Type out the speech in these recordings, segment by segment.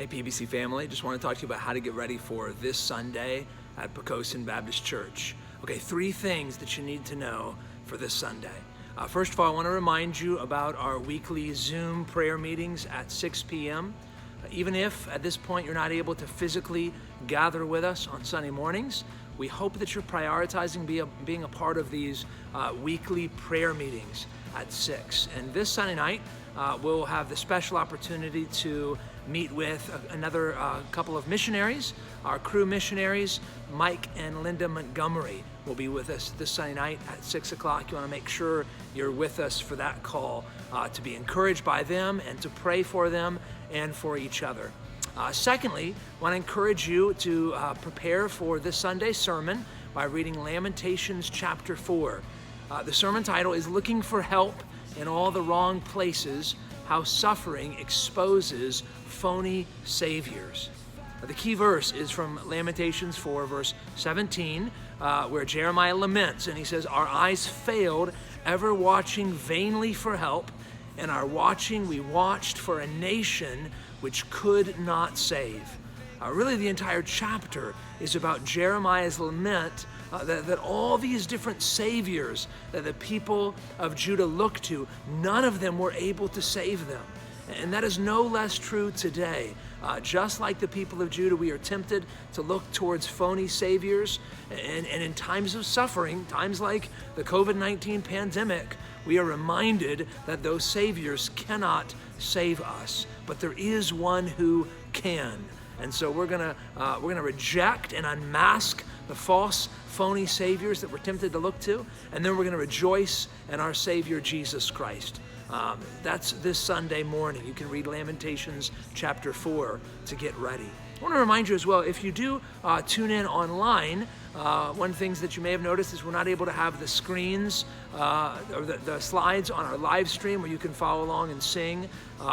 Hey PBC family, just want to talk to you about how to get ready for this Sunday at Pocosin Baptist Church. Okay, 3 things that you need to know for this Sunday. First of all, I want to remind you about our weekly Zoom prayer meetings at 6 p.m. Even if at this point you're not able to physically gather with us on Sunday mornings, we hope that you're prioritizing being a part of these weekly prayer meetings at 6. And this Sunday night, we'll have the special opportunity to meet with another couple of missionaries. Our crew missionaries, Mike and Linda Montgomery, will be with us this Sunday night at 6 o'clock. You want to make sure you're with us for that call to be encouraged by them and to pray for them and for each other. Secondly, I want to encourage you to prepare for this Sunday's sermon by reading Lamentations chapter 4. The sermon title is Looking for Help in All the Wrong Places, How Suffering Exposes Phony Saviors. The key verse is from Lamentations 4, verse 17, where Jeremiah laments, and he says, "Our eyes failed, ever watching vainly for help, and our watching we watched for a nation which could not save." Really, the entire chapter is about Jeremiah's lament that all these different saviors that the people of Judah looked to, none of them were able to save them. And that is no less true today. Just like the people of Judah, we are tempted to look towards phony saviors. And in times of suffering, times like the COVID-19 pandemic, we are reminded that those saviors cannot save us. But there is one who can. And so we're gonna reject and unmask the false, phony saviors that we're tempted to look to, and then we're gonna rejoice in our Savior Jesus Christ. That's this Sunday morning. You can read Lamentations chapter 4 to get ready. I want to remind you as well, if you do tune in online, one of the things that you may have noticed is we're not able to have the screens or the slides on our live stream where you can follow along and sing,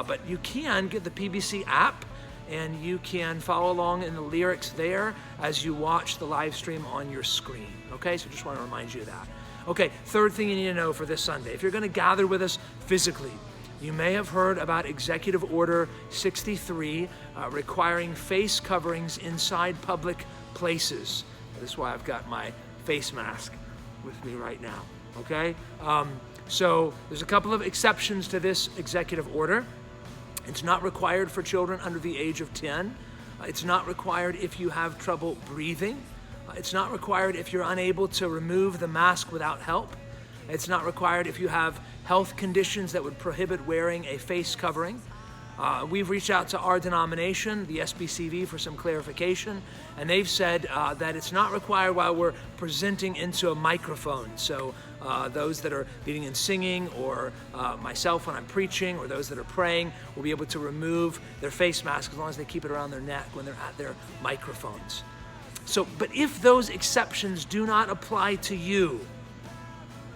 but you can get the PBC app and you can follow along in the lyrics there as you watch the live stream on your screen. Okay, so just want to remind you of that. Okay, third thing you need to know for this Sunday. If you're going to gather with us physically, you may have heard about Executive Order 63 requiring face coverings inside public places. This is why I've got my face mask with me right now, okay? So there's a couple of exceptions to this executive order. It's not required for children under the age of 10. It's not required if you have trouble breathing. It's not required if you're unable to remove the mask without help. It's not required if you have health conditions that would prohibit wearing a face covering. We've reached out to our denomination, the SBCV, for some clarification, and they've said that it's not required while we're presenting into a microphone. So those that are leading and singing, or myself when I'm preaching, or those that are praying, will be able to remove their face mask as long as they keep it around their neck when they're at their microphones. So, but if those exceptions do not apply to you,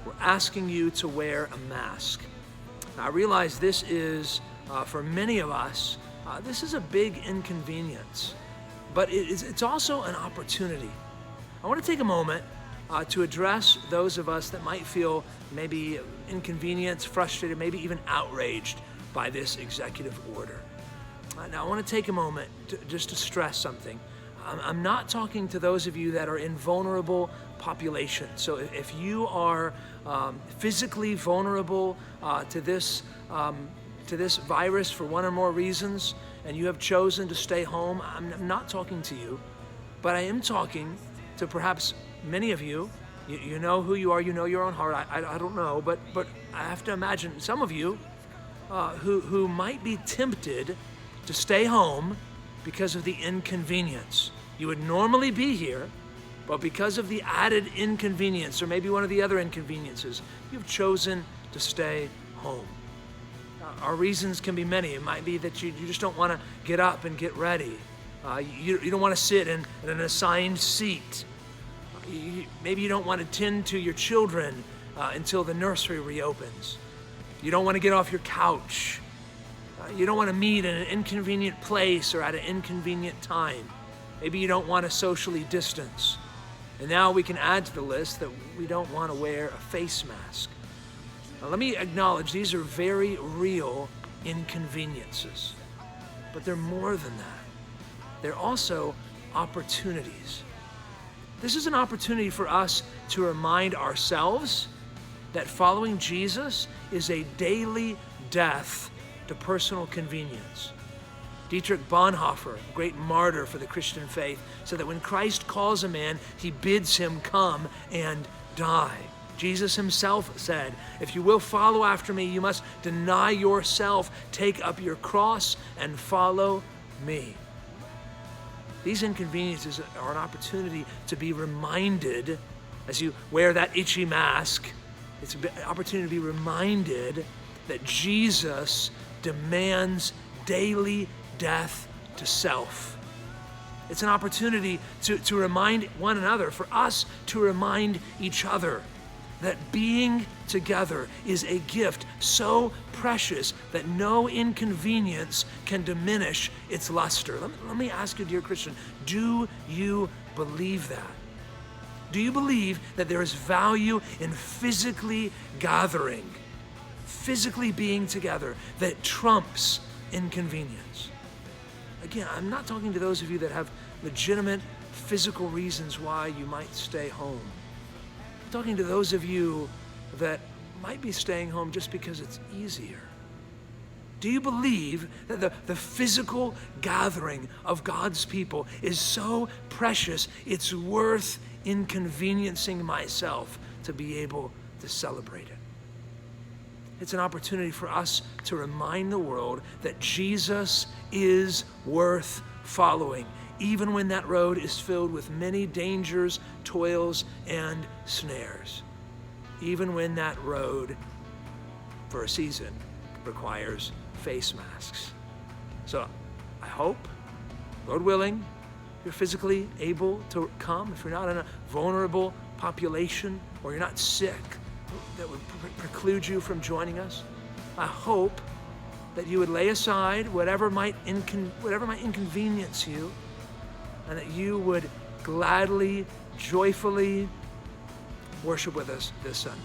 we're asking you to wear a mask. Now, I realize this is, for many of us, this is a big inconvenience, but it's also an opportunity. I want to take a moment to address those of us that might feel maybe inconvenienced, frustrated, maybe even outraged by this executive order. Now, I want to take a moment just to stress something. I'm not talking to those of you that are in vulnerable populations. So if you are physically vulnerable to this virus for one or more reasons, and you have chosen to stay home, I'm not talking to you, but I am talking to perhaps many of you. You know who you are, you know your own heart. I don't know, but I have to imagine some of you who might be tempted to stay home because of the inconvenience. You would normally be here, but because of the added inconvenience, or maybe one of the other inconveniences, you've chosen to stay home. Our reasons can be many. It might be that you just don't want to get up and get ready. You don't want to sit in an assigned seat. Maybe you don't want to tend to your children until the nursery reopens. You don't want to get off your couch. You don't want to meet in an inconvenient place or at an inconvenient time. Maybe you don't want to socially distance. And now we can add to the list that we don't want to wear a face mask. Now, let me acknowledge these are very real inconveniences. but they're more than that. They're also opportunities. This is an opportunity for us to remind ourselves that following Jesus is a daily death to personal convenience. Dietrich Bonhoeffer, a great martyr for the Christian faith, said that when Christ calls a man, he bids him come and die. Jesus himself said, if you will follow after me, you must deny yourself, take up your cross, and follow me. These inconveniences are an opportunity to be reminded, as you wear that itchy mask, it's an opportunity to be reminded that Jesus demands daily death to self. It's an opportunity to remind one another, for us to remind each other that being together is a gift so precious that no inconvenience can diminish its luster. Let me ask you, dear Christian, do you believe that? Do you believe that there is value in physically gathering, physically being together, that trumps inconvenience? Again, I'm not talking to those of you that have legitimate physical reasons why you might stay home. I'm talking to those of you that might be staying home just because it's easier. Do you believe that the physical gathering of God's people is so precious, it's worth inconveniencing myself to be able to celebrate it? It's an opportunity for us to remind the world that Jesus is worth following, even when that road is filled with many dangers, toils, and snares. Even when that road, for a season, requires face masks. So I hope, Lord willing, you're physically able to come. If you're not in a vulnerable population or you're not sick that would preclude you from joining us, I hope that you would lay aside whatever might inconvenience you, and that you would gladly, joyfully worship with us this Sunday.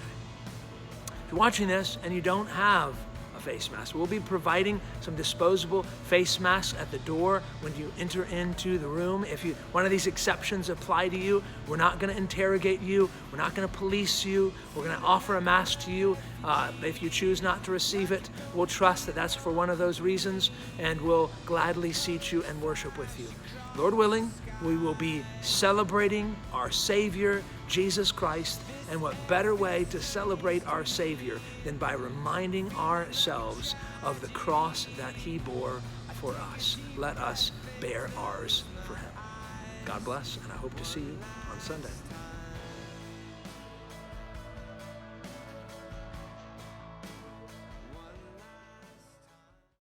If you're watching this and you don't have a face mask, we'll be providing some disposable face masks at the door when you enter into the room. If one of these exceptions apply to you, we're not going to interrogate you. We're not going to police you. We're going to offer a mask to you. If you choose not to receive it, we'll trust that that's for one of those reasons, and we'll gladly seat you and worship with you. Lord willing, we will be celebrating our Savior, Jesus Christ, and what better way to celebrate our Savior than by reminding ourselves of the cross that he bore for us. Let us bear ours for him. God bless, and I hope to see you on Sunday.